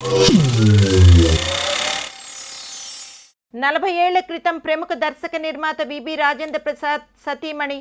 40 ఏళ్ల క్రితం ప్రముఖ దర్శక నిర్మాత విబి రాజేంద్ర ప్రసాద్ సతీమణి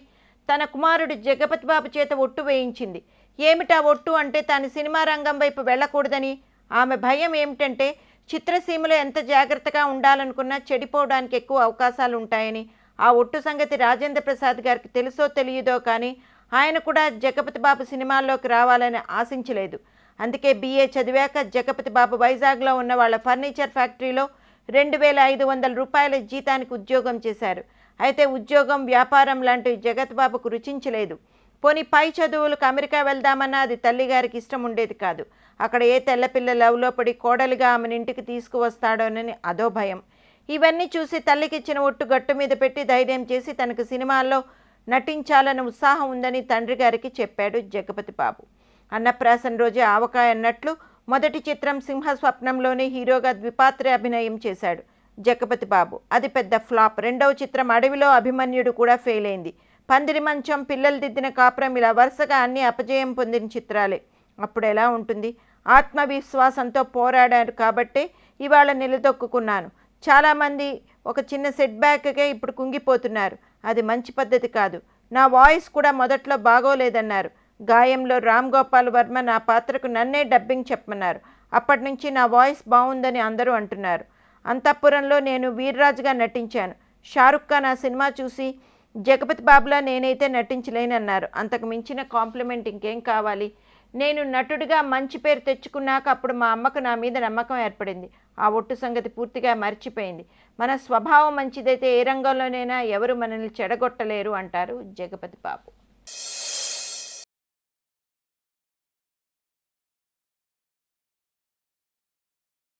తన కుమారుడు జగపతి బాబు చేత ఒట్టు వేయించింది. ఏమిటా ఒట్టు అంటే తాను సినిమా రంగం వైపు వెళ్ళకూడదని, ఆమె భయం ఏమిటంటే చిత్రసీమలో ఎంత జాగ్రత్తగా ఉండాలనుకున్నా చెడిపోవడానికి ఎక్కువ అవకాశాలు ఉంటాయని. ఆ ఒట్టు సంగతి రాజేంద్ర ప్రసాద్ గారికి తెలుసో తెలియదో కానీ ఆయన కూడా జగపతి బాబు సినిమాల్లోకి రావాలని ఆశించలేదు. అందుకే BA చదివాక జగపతి బాబు వైజాగ్లో ఉన్న వాళ్ళ ఫర్నిచర్ ఫ్యాక్టరీలో 2500 రూపాయల జీతానికి ఉద్యోగం చేశారు. అయితే ఉద్యోగం వ్యాపారం లాంటివి జగపతి బాబుకు రుచించలేదు. పోనీ పై చదువులకు అమెరికా వెళ్దామన్నా అది తల్లిగారికి ఇష్టం ఉండేది కాదు. అక్కడ ఏ తెల్లపిల్ల లవ్లో పడి కోడలిగా ఆమెను ఇంటికి తీసుకువస్తాడోనని అదో భయం. ఇవన్నీ చూసి తల్లికిచ్చిన ఒట్టు గట్టు మీద పెట్టి ధైర్యం చేసి తనకు సినిమాల్లో నటించాలన్న ఉత్సాహం ఉందని తండ్రి గారికి చెప్పాడు జగపతి బాబు. అన్నప్రాసన రోజే ఆవకాయ అన్నట్లు మొదటి చిత్రం సింహస్వప్నంలోనే హీరోగా ద్విపాత్ర అభినయం చేశాడు జగపతి బాబు. అది పెద్ద ఫ్లాప్. రెండవ చిత్రం అడవిలో అభిమన్యుడు కూడా ఫెయిల్ అయింది. పందిరి మంచం, పిల్లలు దిద్దిన కాపురం ఇలా వరుసగా అన్ని అపజయం పొందిన చిత్రాలే. అప్పుడు ఎలా ఉంటుంది? ఆత్మవిశ్వాసంతో పోరాడారు కాబట్టే ఇవాళ నిలదొక్కున్నాను. చాలామంది ఒక చిన్న సెట్ బ్యాక్కే ఇప్పుడు కుంగిపోతున్నారు. అది మంచి పద్ధతి కాదు. నా వాయిస్ కూడా మొదట్లో బాగోలేదన్నారు. గాయంలో రామ్ గోపాల్ వర్మ నా పాత్రకు నన్నే డబ్బింగ్ చెప్పమన్నారు. అప్పటి నుంచి నా వాయిస్ బాగుందని అందరూ అంటున్నారు. అంతఃపురంలో నేను వీర్రాజుగా నటించాను. షారుఖ్ ఖాన్ ఆ సినిమా చూసి జగపతి బాబులా నేనైతే నటించలేనన్నారు. అంతకు మించిన కాంప్లిమెంట్ ఇంకేం కావాలి? నేను నటుడిగా మంచి పేరు తెచ్చుకున్నాక అప్పుడు మా అమ్మకు నా మీద నమ్మకం ఏర్పడింది. ఆ ఒట్టు సంగతి పూర్తిగా మర్చిపోయింది. మన స్వభావం మంచిదైతే ఏ రంగంలోనైనా ఎవరు మనల్ని చెడగొట్టలేరు అంటారు జగపతి బాబు.